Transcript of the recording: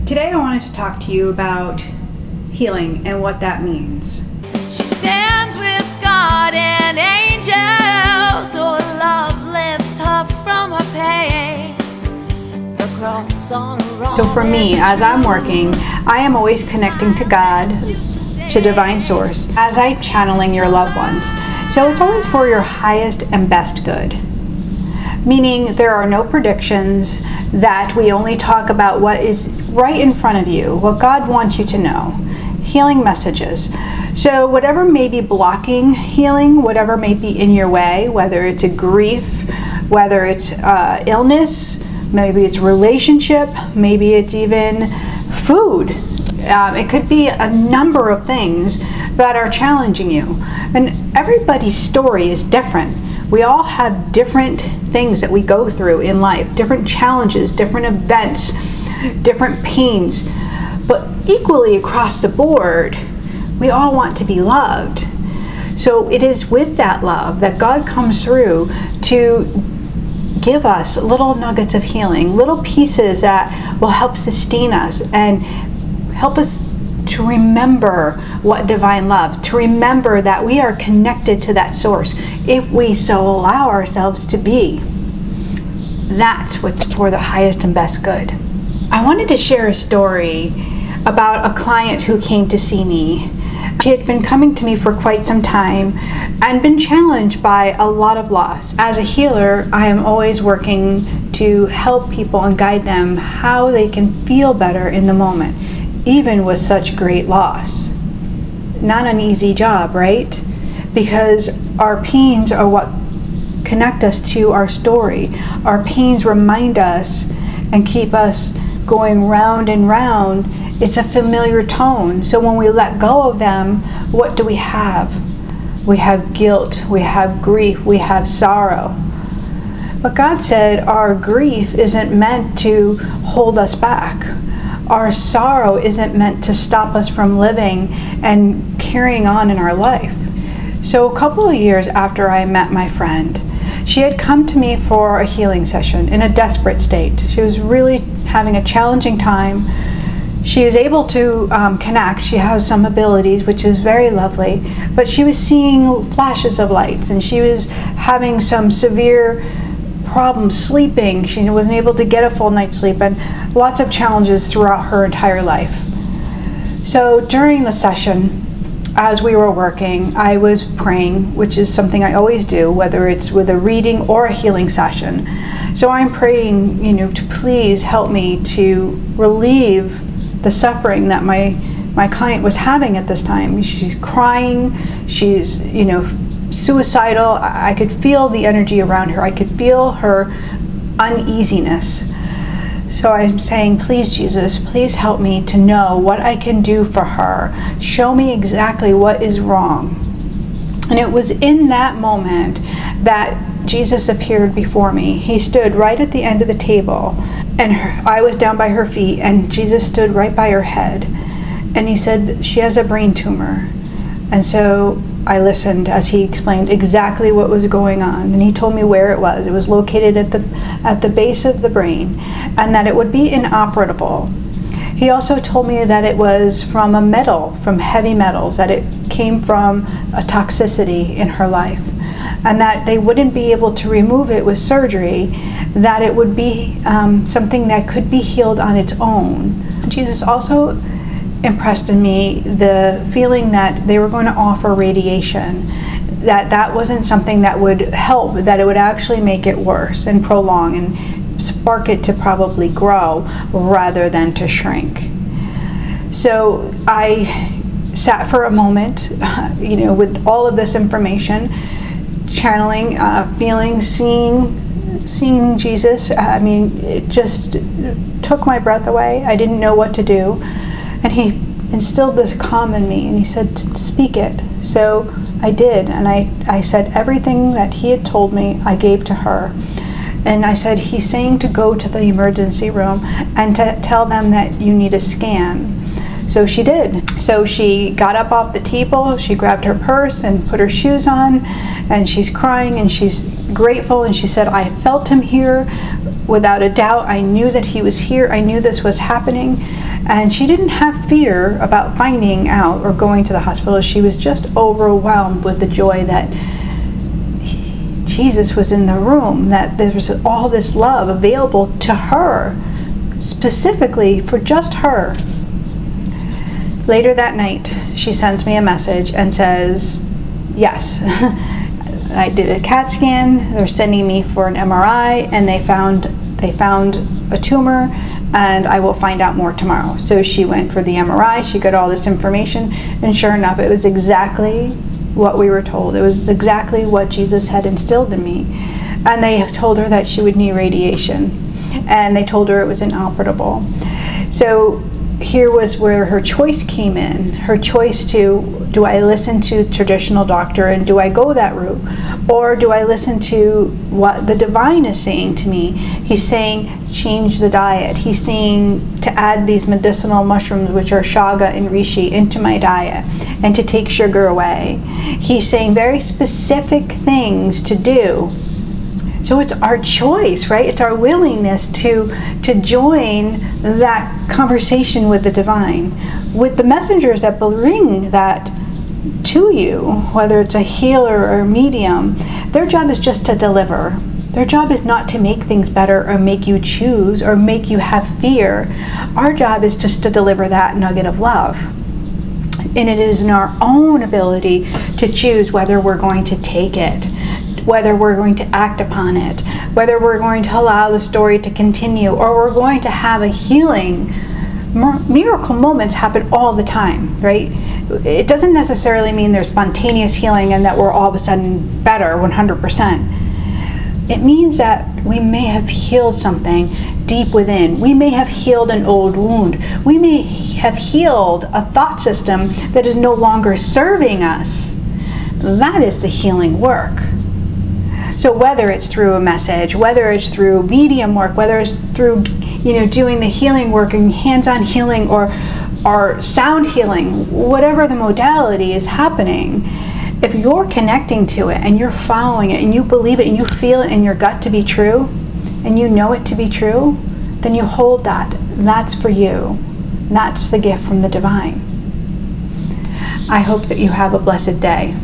Today I wanted to talk to you about healing and what that means. She stands with God and angels. Oh, love lifts her from her pain. The cross on her arm. So for me, as I'm working, I am always connecting to God, to divine source, as I'm channeling your loved ones. So it's always for your highest and best good. Meaning there are no predictions, that we only talk about what is right in front of you, what God wants you to know. Healing messages. So whatever may be blocking healing, whatever may be in your way, whether it's a grief, whether it's illness, maybe it's relationship, maybe it's even food. It could be a number of things that are challenging you. And everybody's story is different. We all have different things that we go through in life, different challenges, different events, different pains. But equally across the board, we all want to be loved. So it is with that love that God comes through to give us little nuggets of healing, little pieces that will help sustain us and help us to remember what divine love, to remember that we are connected to that source if we so allow ourselves to be. That's what's for the highest and best good. I wanted to share a story about a client who came to see me. She had been coming to me for quite some time and been challenged by a lot of loss. As a healer, I am always working to help people and guide them how they can feel better in the moment, even with such great loss. Not an easy job, right? Because our pains are what connect us to our story. Our pains remind us and keep us going round and round. It's a familiar tone. So when we let go of them, what do we have? We have guilt, we have grief, we have sorrow. But God said our grief isn't meant to hold us back. Our sorrow isn't meant to stop us from living and carrying on in our life. So a couple of years after I met my friend, she had come to me for a healing session in a desperate state. She was really having a challenging time. She is able to connect. She has some abilities, which is very lovely, but she was seeing flashes of lights and she was having some severe problems sleeping. She wasn't able to get a full night's sleep and lots of challenges throughout her entire life. So during the session, as we were working, I was praying, which is something I always do, whether it's with a reading or a healing session. So I'm praying, to please help me to relieve the suffering that my client was having at this time. She's crying, she's, suicidal. I could feel the energy around her. I could feel her uneasiness. So I'm saying, please, Jesus, please help me to know what I can do for her. Show me exactly what is wrong. And it was in that moment that Jesus appeared before me. He stood right at the end of the table, and I was down by her feet, and Jesus stood right by her head. And he said, she has a brain tumor. And so I listened as he explained exactly what was going on, and he told me where it was. It was located at the base of the brain, and that it would be inoperable. He also told me that it was from a metal, from heavy metals, that it came from a toxicity in her life, and that they wouldn't be able to remove it with surgery, that it would be something that could be healed on its own. Jesus also impressed in me the feeling that they were going to offer radiation, that wasn't something that would help, that it would actually make it worse and prolong and spark it to probably grow rather than to shrink. So I sat for a moment, with all of this information, channeling, feeling, seeing Jesus. It just took my breath away. I didn't know what to do. And he instilled this calm in me, and he said, speak it. So I did, and I said everything that he had told me, I gave to her. And I said, he's saying to go to the emergency room and to tell them that you need a scan. So she did. So she got up off the table, she grabbed her purse and put her shoes on, and she's crying and she's grateful, and she said, I felt him here without a doubt. I knew that he was here. I knew this was happening. And she didn't have fear about finding out or going to the hospital. She was just overwhelmed with the joy that Jesus was in the room, that there was all this love available to her, specifically for just her. Later that night, she sends me a message and says, yes, I did a CAT scan, they're sending me for an MRI, and they found a tumor, and I will find out more tomorrow. So she went for the MRI, she got all this information, and sure enough, it was exactly what we were told. It was exactly what Jesus had instilled in me. And they told her that she would need radiation, and they told her it was inoperable. So here was where her choice came in. Her choice to, do I listen to traditional doctor and do I go that route? Or do I listen to what the divine is saying to me? He's saying, change the diet. He's saying to add these medicinal mushrooms, which are shaga and reishi, into my diet, and to take sugar away. He's saying very specific things to do. So it's our choice, right? It's our willingness to join that conversation with the divine, with the messengers that bring that to you, whether it's a healer or a medium. Their job is just to deliver. Their job is not to make things better or make you choose or make you have fear. Our job is just to deliver that nugget of love. And it is in our own ability to choose whether we're going to take it, whether we're going to act upon it, whether we're going to allow the story to continue, or we're going to have a healing. Miracle moments happen all the time, right? It doesn't necessarily mean there's spontaneous healing and that we're all of a sudden better 100%. It means that we may have healed something deep within. We may have healed an old wound. We may have healed a thought system that is no longer serving us. That is the healing work. So whether it's through a message, whether it's through medium work, whether it's through, doing the healing work and hands-on healing or sound healing, whatever the modality is happening, if you're connecting to it and you're following it and you believe it and you feel it in your gut to be true and you know it to be true, then you hold that. That's for you. That's the gift from the divine. I hope that you have a blessed day.